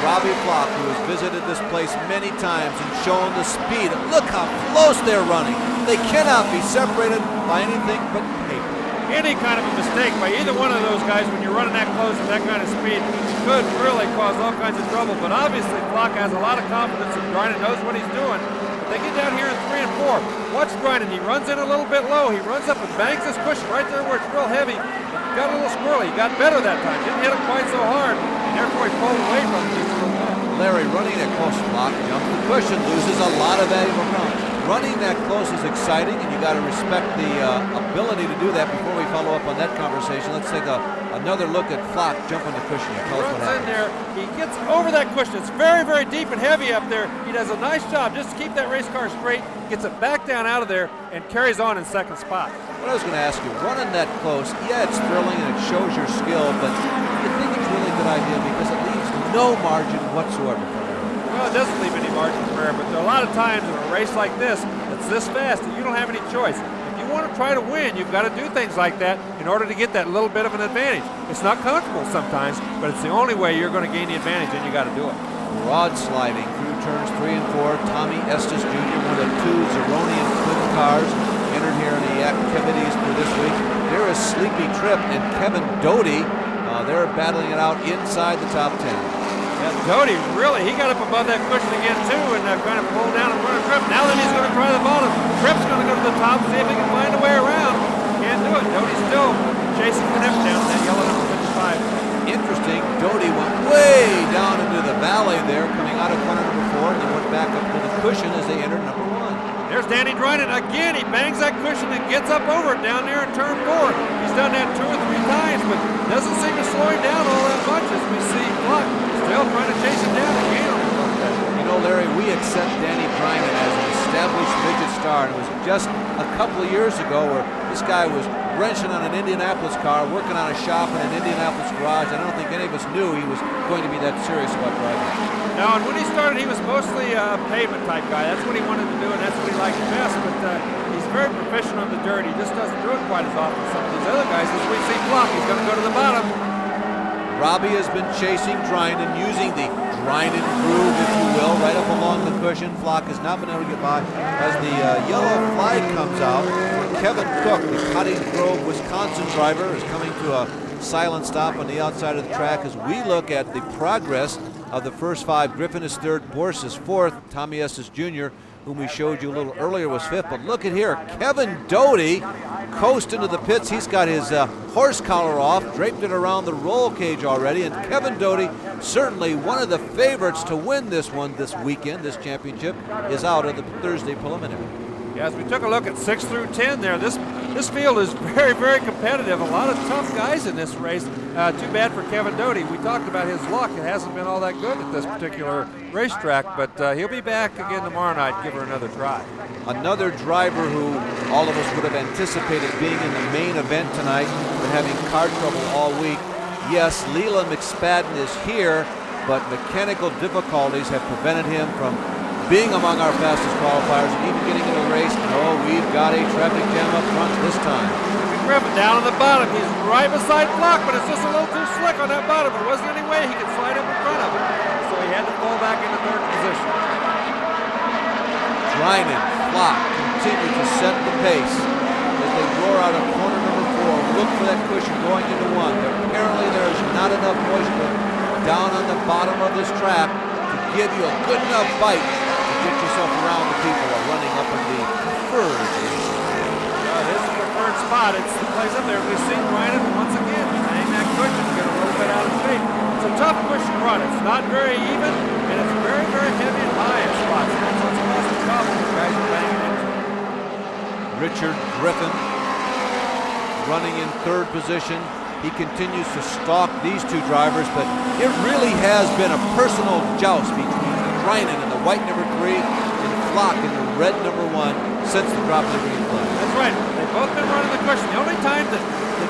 Robbie Flock, who has visited this place many times and shown the speed. Look how close they're running. They cannot be separated by anything but paper. Any kind of a mistake by either one of those guys when you're running that close at that kind of speed could really cause all kinds of trouble. But obviously Flock has a lot of confidence and Dryden knows what he's doing. But they get down here in 3 and 4. Watch Dryden. He runs in a little bit low. He runs up and bangs his cushion right there where it's real heavy. Got a little squirrely. He got better that time. Didn't hit it quite so hard. And therefore he pulled away from it just a little bit. Larry running that close, Flock jumps the cushion, loses a lot of valuable ground. Running that close is exciting, and you got to respect the ability to do that. Before we follow up on that conversation, let's take another look at Flock jumping the cushion. Tell us what happened. In there, he gets over that cushion. It's very, very deep and heavy up there. He does a nice job just to keep that race car straight, gets it back down out of there, and carries on in 2nd spot. What I was going to ask you, running that close, yeah, it's thrilling and it shows your skill, but you think it's really a good idea because it leaves no margin whatsoever for error. Well, it doesn't leave any margin for error, but there are a lot of times in a race like this that's this fast that you don't have any choice. If you want to try to win, you've got to do things like that in order to get that little bit of an advantage. It's not comfortable sometimes, but it's the only way you're going to gain the advantage, and you got to do it. Rod sliding through turns 3 and 4. Tommy Estes Jr., one of the 2 Zeronian twin cars, entered here in the activities for this week. There is Sleepy Trip and Kevin Doty. They're battling it out inside the top 10. Yeah, Doty really, he got up above that cushion again too and kind of pulled down and run a Trip. Now then he's going to try the bottom. Trip's going to go to the top and see if he can find a way around. Can't do it. Doty's still chasing Knip down in that yellow number 55. Interesting, Doty went way down into the valley there, coming out of corner number 4, and then went back up to the cushion as they entered number 1. There's Danny Dryden again. He bangs that cushion and gets up over it down there in turn 4. He's done that 2 or 3 times, but doesn't seem to slow him down all that much as we see Flock still trying to chase him down again. You know, Larry, we accept Danny Dryden as an established midget star, and it was just a couple of years ago where this guy was wrenching on an Indianapolis car, working on a shop in an Indianapolis garage. I don't think any of us knew he was going to be that serious about driving. No, and when he started, he was mostly a pavement type guy. That's what he wanted to do, and that's what he liked best. But he's very proficient on the dirt. He just doesn't do it quite as often as some of these other guys. As we see Flock, he's going to go to the bottom. Robbie has been chasing Dryden, using the Dryden groove, if you will, right up along the cushion. Flock has not been able to get by. As the yellow flag comes out, Kevin Cook, the Cottage Grove, Wisconsin driver, is coming to a silent stop on the outside of the track as we look at the progress of the first 5. Griffin is 3rd, Borst is 4th, Tommy Estes Jr. whom we showed you a little earlier, was 5th. But look at here, Kevin Doty coast into the pits. He's got his horse collar off, draped it around the roll cage already, and Kevin Doty, certainly one of the favorites to win this one this weekend, this championship, is out of the Thursday preliminary. Yeah, as we took a look at 6 through 10 there, this field is very, very competitive. A lot of tough guys in this race. Too bad for Kevin Doty. We talked about his luck. It hasn't been all that good at this particular racetrack, but he'll be back again tomorrow night. Give her another try. Another driver who all of us would have anticipated being in the main event tonight, but having car trouble all week. Yes, Leland McSpadden is here, but mechanical difficulties have prevented him from being among our fastest qualifiers and even getting into the race. Oh, we've got a traffic jam up front this time. Griffin down on the bottom. He's right beside Flock, but it's just a little too slick on that bottom. There wasn't any way he could slide up in front of him, so he had to fall back into 3rd position. Drinan, Flock continue to set the pace as they roar out of corner number 4. Look for that cushion going into 1. Apparently there's not enough moisture down on the bottom of this track to give you a good enough bite to get yourself around the people who are running up in the preferred position. This is the preferred spot. It's the place up there. We've seen Ryan once again hang that cushion to get a little bit out of shape. It's a tough cushion run. It's not very even, and it's very, very heavy and high in spots. That's what's causing problems the guys are banging into. Richard Griffin running in 3rd position. He continues to stalk these two drivers, but it really has been a personal joust between Drinan in the white number 3 and Flock in the red number 1 since the drop of the green flag. That's right. They've both been running the cushion. The only time that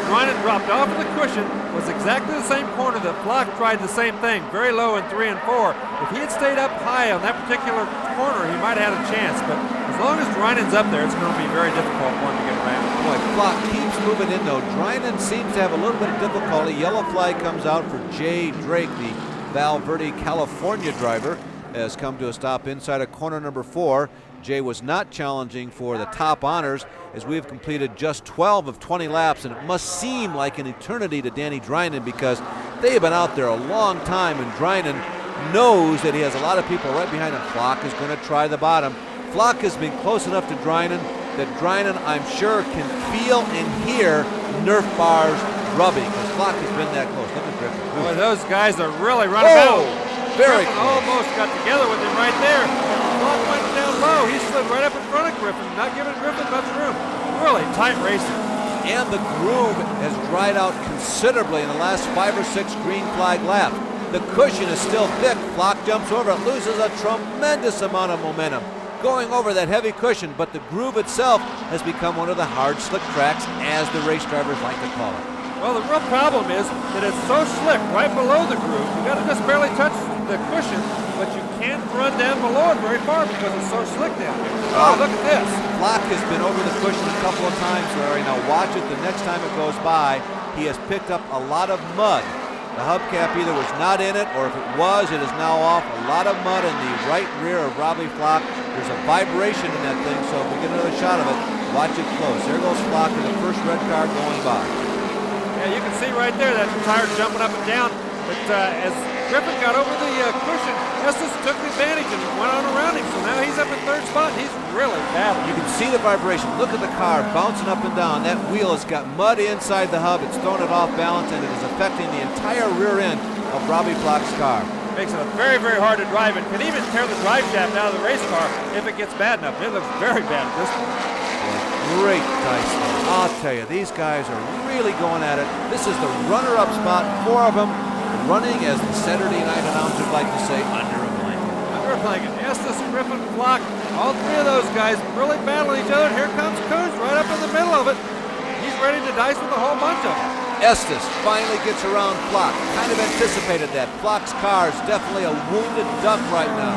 Drinan dropped off of the cushion was exactly the same corner that Flock tried the same thing, very low in 3 and 4. If he had stayed up high on that particular corner, he might have had a chance, but as long as Drinan's up there, it's going to be very difficult for him to get around. Boy, Flock keeps moving in though. Drinan seems to have a little bit of difficulty. Yellow flag comes out for Jay Drake, the Val Verde, California driver, has come to a stop inside of corner number 4. Jay was not challenging for the top honors as we have completed just 12 of 20 laps, and it must seem like an eternity to Danny Drinan because they have been out there a long time, and Drinan knows that he has a lot of people right behind him. Flock is going to try the bottom. Flock has been close enough to Drinan that Drinan, I'm sure, can feel and hear Nerf bars rubbing because Flock has been that close. Look at Griffin. Boy, those guys are really running out. Very Griffin close. almost got together with him right there. Flock went down low. He slid right up in front of Griffin, not giving Griffin much room. Really tight racing. And the groove has dried out considerably in the last 5 or 6 green flag laps. The cushion is still thick. Flock jumps over it, loses a tremendous amount of momentum going over that heavy cushion, but the groove itself has become one of the hard, slick tracks, as the race drivers like to call it. Well, the real problem is that it's so slick right below the groove. You got to just barely touch the cushion, but you can't run down below it very far because it's so slick down here. Oh, look at this. Flock has been over the cushion a couple of times, Larry. Now watch it the next time it goes by. He has picked up a lot of mud. The hubcap either was not in it, or if it was, it is now off. A lot of mud in the right rear of Robbie Flock. There's a vibration in that thing, so if we get another shot of it, watch it close. There goes Flock in the first red car going by. Yeah, you can see right there that tire jumping up and down. But as Griffin got over the cushion, Estes took advantage and went on around him. So now he's up in 3rd spot. He's really battling. You can see the vibration. Look at the car bouncing up and down. That wheel has got mud inside the hub. It's thrown it off balance, and it is affecting the entire rear end of Robbie Flock's car. Makes it very, very hard to drive and can even tear the drive shaft out of the race car if it gets bad enough. It looks very bad at this point. Great dice. I'll tell you, these guys are really going at it. This is the runner-up spot, 4 of them running, as the Saturday night announcers like to say, under a blanket. Under a blanket. Estes, Griffin, Flock, all 3 of those guys really battling each other. And here comes Coons right up in the middle of it. He's ready to dice with a whole bunch of them. Estes finally gets around Flock. Kind of anticipated that. Flock's car is definitely a wounded duck right now.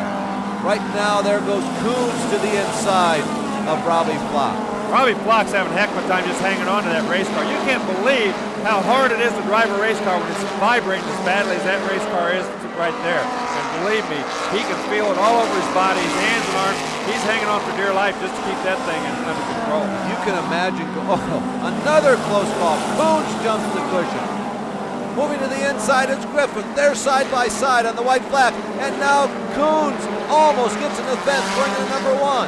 Right now, there goes Coons to the inside of Robbie Flock. Robbie Flock's having a heck of a time just hanging on to that race car. You can't believe how hard it is to drive a race car when it's vibrating as badly as that race car is right there. And believe me, he can feel it all over his body, his hands and arms. He's hanging on for dear life just to keep that thing under control. You can imagine, another close call. Coons jumps the cushion. Moving to the inside is Griffin. They're side by side on the white flag. And now Coons almost gets in the fence, going to number 1.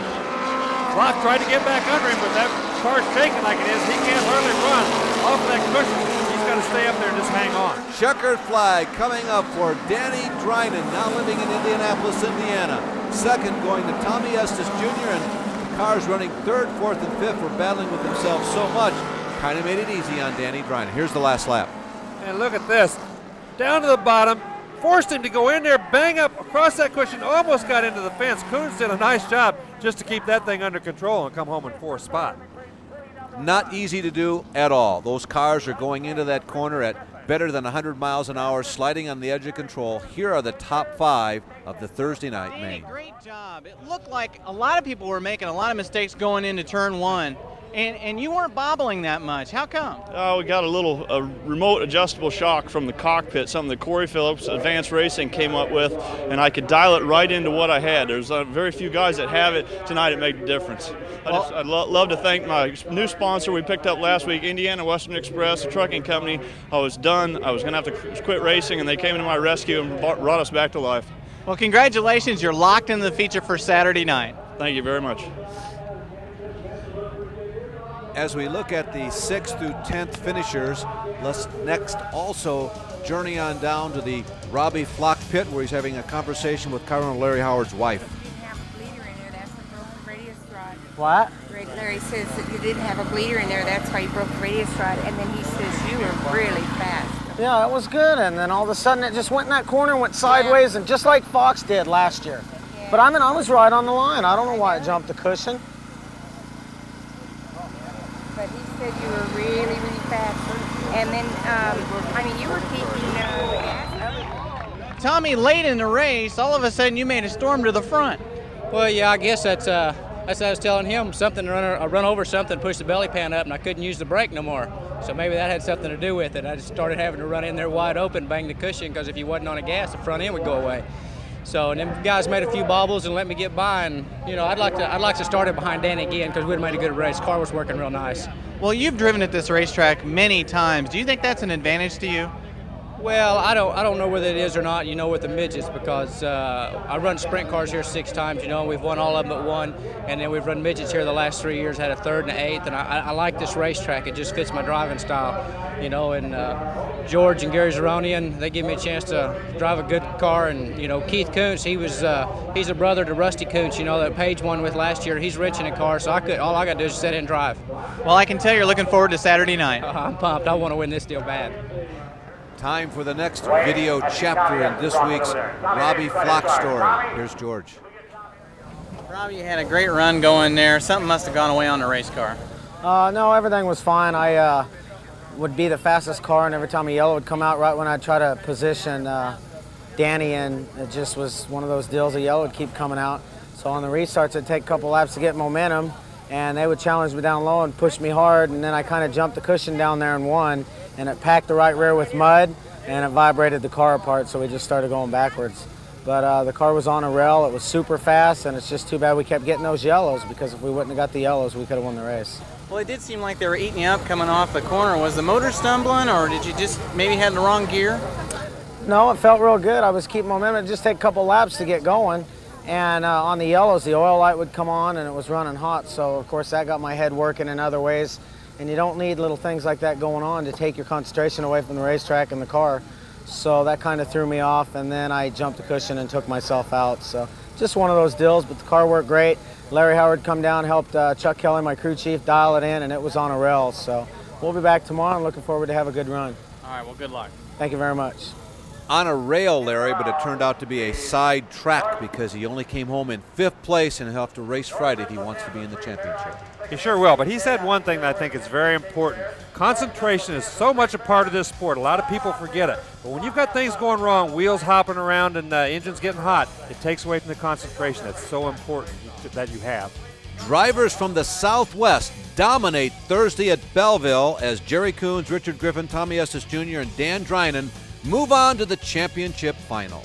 Flock tried to get back under him, but that car's shaking like it is. He can't hardly run off of that cushion. He's got to stay up there and just hang on. Checkered flag coming up for Danny Drynan, now living in Indianapolis, Indiana. Second going to Tommy Estes Jr. and the cars running third, fourth, and fifth were battling with themselves so much. Kind of made it easy on Danny Drynan. Here's the last lap. And look at this. Down to the bottom, forced him to go in there, bang up across that cushion, almost got into the fence. Coons did a nice job just to keep that thing under control and come home in 4th spot. Not easy to do at all. Those cars are going into that corner at better than 100 miles an hour, sliding on the edge of control. Here are the top 5 of the Thursday night main. Great job. It looked like a lot of people were making a lot of mistakes going into turn 1. And you weren't bobbling that much. How come? We got a remote adjustable shock from the cockpit, something that Corey Phillips, Advanced Racing, came up with, and I could dial it right into what I had. There's very few guys that have it. Tonight it made a difference. I'd love to thank my new sponsor we picked up last week, Indiana Western Express, a trucking company. I was done. I was going to have to quit racing, and they came to my rescue and brought us back to life. Well, congratulations. You're locked into the feature for Saturday night. Thank you very much. As we look at the 6th through 10th finishers, let's next also journey on down to the Robbie Flock pit, where he's having a conversation with Colonel Larry Howard's wife. What? Larry says that you didn't have a bleeder in there, that's why you broke the radius rod, and then he says you were really fast. Yeah, it was good, and then all of a sudden it just went in that corner and went sideways, and just like Fox did last year. Yeah. But I mean, I was right on the line. I don't know why it jumped the cushion. But he said you were really, really fast. And then, I mean, you were keeping the gas up. Tommy, late in the race, all of a sudden you made a storm to the front. Well, yeah, I guess that's what I was telling him, something to run over something, push the belly pan up, and I couldn't use the brake no more. So maybe that had something to do with it. I just started having to run in there wide open, bang the cushion, because if you wasn't on a gas, the front end would go away. So, and them guys made a few bobbles and let me get by, and you know, I'd like to start it behind Danny again, because we'd have made a good race. Car was working real nice. Well, you've driven at this racetrack many times. Do you think that's an advantage to you? Well, I don't know whether it is or not, you know, with the midgets, because I run sprint cars here 6 times, you know, and we've won all of them but one, and then we've run midgets here the last 3 years, had a 3rd and an 8th, and I like this racetrack. It just fits my driving style, you know, and George and Gary Zeronian, they give me a chance to drive a good car, and, you know, Keith Kuntz, he's a brother to Rusty Kuntz, you know, that Page won with last year. He's rich in a car, so all I got to do is sit in and drive. Well, I can tell you're looking forward to Saturday night. I'm pumped. I want to win this deal bad. Time for the next video chapter in this week's Robbie Flock story. Here's George. Robbie, you had a great run going there. Something must have gone away on the race car. No, everything was fine. I would be the fastest car, and every time a yellow would come out right when I try to position Danny, and it just was one of those deals. A yellow would keep coming out. So on the restarts, it'd take a couple laps to get momentum, and they would challenge me down low and push me hard, and then I kind of jumped the cushion down there and won. And it packed the right rear with mud, and it vibrated the car apart, so we just started going backwards. But the car was on a rail, it was super fast, and it's just too bad we kept getting those yellows, because if we wouldn't have got the yellows, we could have won the race. Well, it did seem like they were eating you up coming off the corner. Was the motor stumbling, or did you just maybe had the wrong gear? No, it felt real good. I was keeping momentum. It just take a couple laps to get going. And on the yellows, the oil light would come on, and it was running hot, so of course that got my head working in other ways. And you don't need little things like that going on to take your concentration away from the racetrack and the car. So that kind of threw me off, and then I jumped the cushion and took myself out. So just one of those deals, but the car worked great. Larry Howard come down, helped Chuck Kelly, my crew chief, dial it in, and it was on a rail. So we'll be back tomorrow and looking forward to have a good run. All right, well, good luck. Thank you very much. On a rail, Larry, but it turned out to be a side track because he only came home in 5th place, and he'll have to race Friday if he wants to be in the championship. He sure will, but he said one thing that I think is very important. Concentration is so much a part of this sport. A lot of people forget it. But when you've got things going wrong, wheels hopping around and engines getting hot, it takes away from the concentration that's so important that you have. Drivers from the Southwest dominate Thursday at Belleville as Jerry Coons, Richard Griffin, Tommy Estes Jr., and Dan Drynan move on to the championship final.